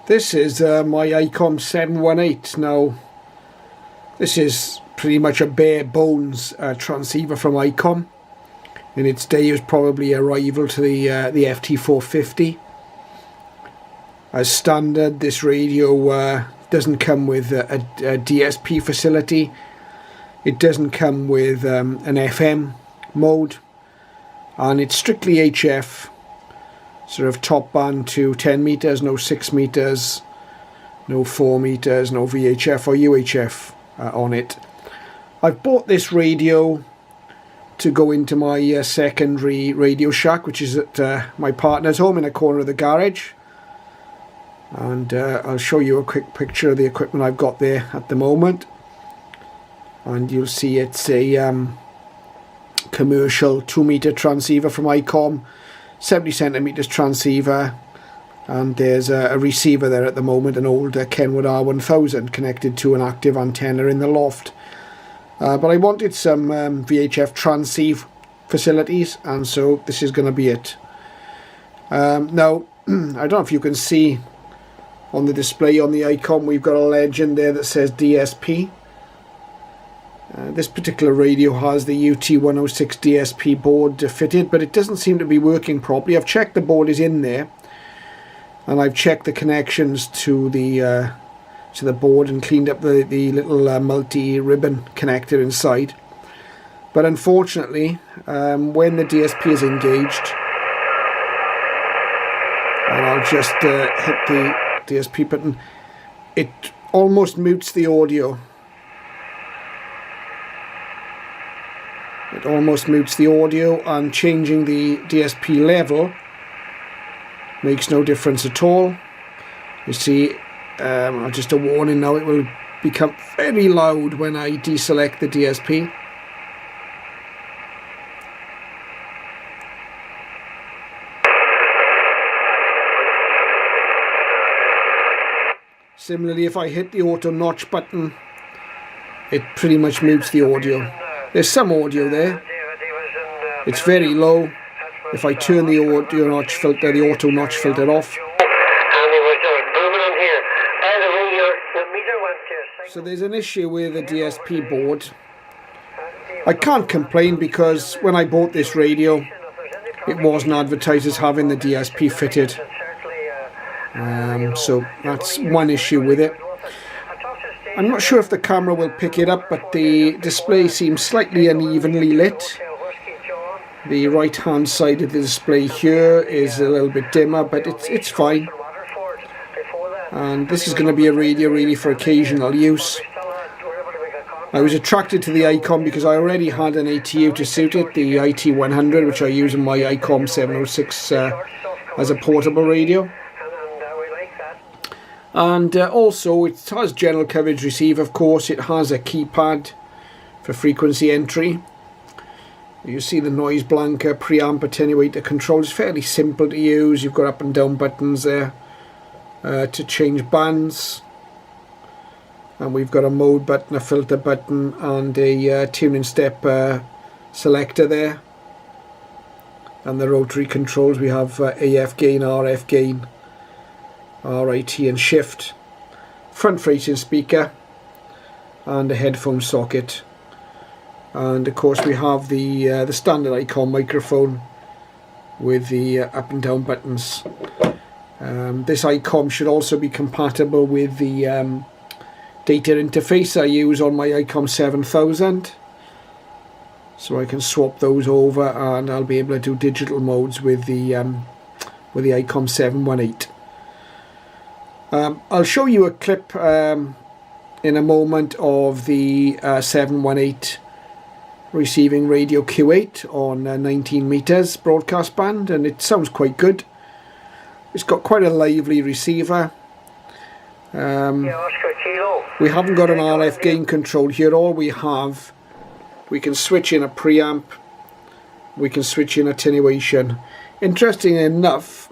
This is my Icom 718. Now, this is pretty much a bare bones transceiver from Icom. In its day, it was probably a rival to the FT450. As standard, this radio doesn't come with a DSP facility. It doesn't come with an FM mode, and it's strictly HF. Sort of top band to 10 meters, no 6 meters, no 4 meters, no VHF or UHF on it. I've bought this radio to go into my secondary Radio Shack, which is at my partner's home in a corner of the garage. And I'll show you a quick picture of the equipment I've got there at the moment. And you'll see it's a commercial 2-meter transceiver from Icom. 70 centimeters transceiver, and there's a receiver there at the moment, an old Kenwood R1000 connected to an active antenna in the loft. But I wanted some VHF transceive facilities, and so this is going to be it. Now, I don't know if you can see on the display on the Icom, we've got a legend there that says DSP. This particular radio has the UT106 DSP board fitted, but it doesn't seem to be working properly. I've checked the board is in there, and I've checked the connections to the board and cleaned up the little multi-ribbon connector inside. But unfortunately, when the DSP is engaged, and I'll just hit the DSP button, it almost mutes the audio. It almost mutes the audio, and changing the DSP level makes no difference at all. You see, just a warning now, it will become very loud when I deselect the DSP. Similarly, if I hit the auto notch button, it pretty much mutes the audio. There's some audio there. It's very low. If I turn the audio notch filter, the auto notch filter off. So there's an issue with the DSP board. I can't complain because when I bought this radio, it wasn't advertised as having the DSP fitted. So that's one issue with it. I'm not sure if the camera will pick it up, but the display seems slightly unevenly lit. The right hand side of the display here is a little bit dimmer, but it's fine. And this is going to be a radio really for occasional use. I was attracted to the Icom because I already had an ATU to suit it, the IT100, which I use in my Icom 706 as a portable radio. And also it has general coverage receive, of course. It has a keypad for frequency entry. You see the noise blanker, preamp attenuator control. It's fairly simple to use. You've got up and down buttons there to change bands. And we've got a mode button, a filter button, and a tuning step selector there. And the rotary controls, we have AF gain, RF gain, RIT and shift, front facing speaker, and a headphone socket. And of course we have the standard Icom microphone with the up and down buttons. This Icom should also be compatible with the data interface I use on my Icom 7000, so I can swap those over and I'll be able to do digital modes with the Icom 718. I'll show you a clip in a moment of the 718 receiving radio Q8 on 19 meters broadcast band, and it sounds quite good. It's got quite a lively receiver. We haven't got an RF gain control here. All we have, we can switch in a preamp, we can switch in attenuation. Interestingly enough,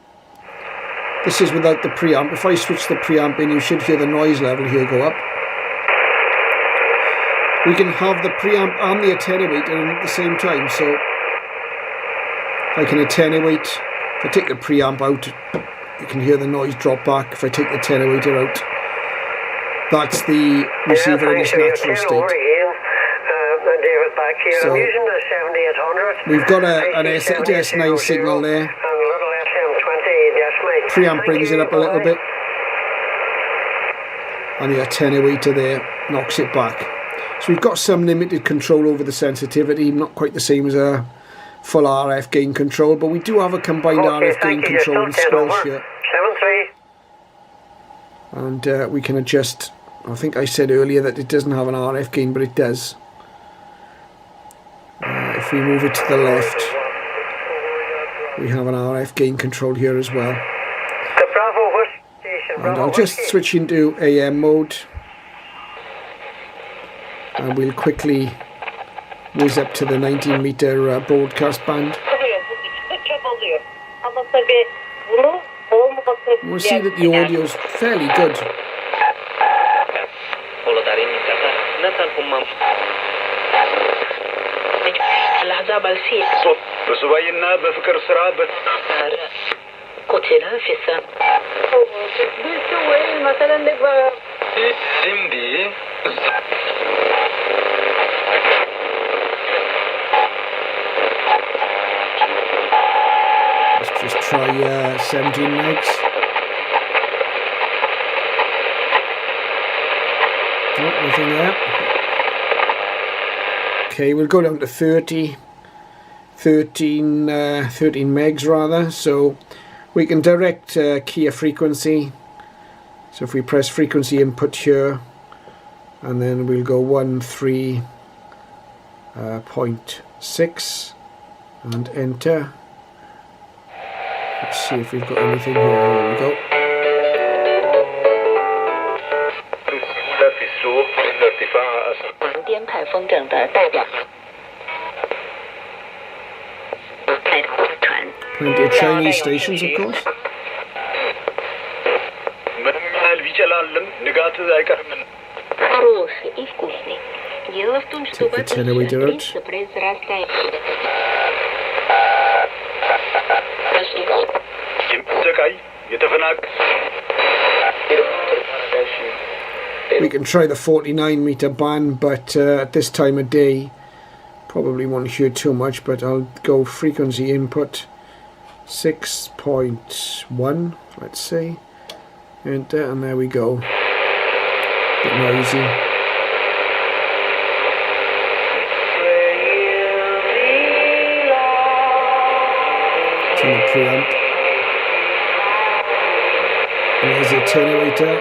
this is without the preamp. If I switch the preamp in, you should hear the noise level here go up. We can have the preamp and the attenuator in at the same time, so I can attenuate. If I take the preamp out, you can hear the noise drop back if I take the attenuator out. That's the receiver in its natural state. So we've got an S9 signal there. Preamp brings it up a little bit, and the attenuator there knocks it back. So we've got some limited control over the sensitivity, not quite the same as a full RF gain control, but we do have a combined RF gain control and squelch here. And we can adjust. I think I said earlier that it doesn't have an RF gain, but it does. If we move it to the left, we have an RF gain control here as well. And I'll just switch into AM mode, and we'll quickly whiz up to the 19-meter broadcast band. We'll see that the audio is fairly good. Let's just try 17 megs. Oh, nothing there. Okay, we'll go down to 13 megs rather, so we can direct key a frequency. So if we press frequency input here, and then we'll go 13.6 and enter. Let's see if we've got anything here. Here we go. Plenty of Chinese stations, of course. Take the attenuator out. We can try the 49-meter band, but at this time of day probably won't hear too much, but I'll go frequency input 6.1, let's say, enter, and there we go. Bit noisy. Turn the preamp. And there's the attenuator.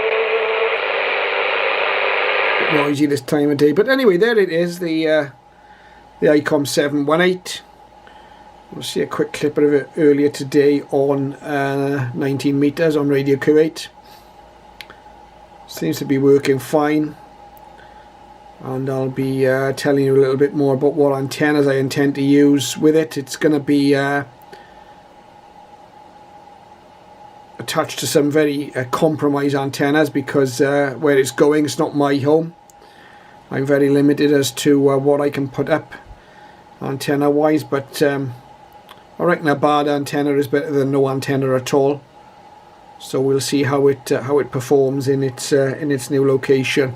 Bit noisy this time of day, but anyway, there it is, the Icom 718. We'll see a quick clip of it earlier today on 19 meters on Radio Kuwait. Seems to be working fine, and I'll be telling you a little bit more about what antennas I intend to use with it. It's going to be attached to some very compromised antennas, because where it's going, it's not my home. I'm very limited as to what I can put up antenna wise, but I reckon a bad antenna is better than no antenna at all. So we'll see how it performs in its new location.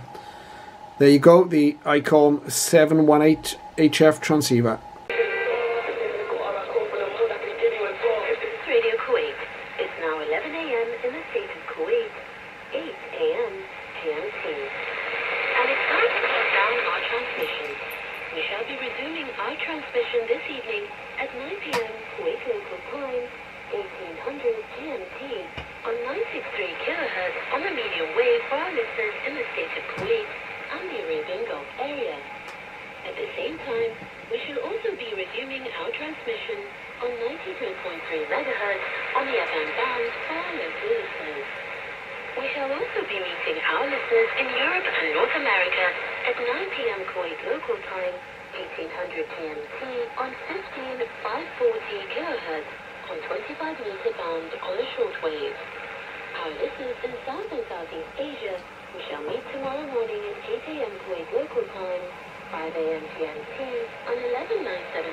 There you go, the Icom 718 HF Transceiver. Radio Kuwait. It's now 11 a.m. in the state of Kuwait, 8 a.m. GMT. And it's time to shut down our transmission. We shall be resuming our transmission this evening at 9 p.m. Kuwait local time, 1800 GMT, on 963 kHz on the medium wave for our listeners in the state of Kuwait and the Arabian Gulf area. At the same time, we shall also be resuming our transmission on 92.3 MHz on the FM band for our local listeners. We shall also be meeting our listeners in Europe and North America at 9 p.m. Kuwait local time, 1800 GMT, on 15540 kHz on 25-meter band on the shortwave. Our listeners in South and Southeast Asia, we shall meet tomorrow morning at 8 a.m. Kuwait local time, 5 a.m. GMT, on 1197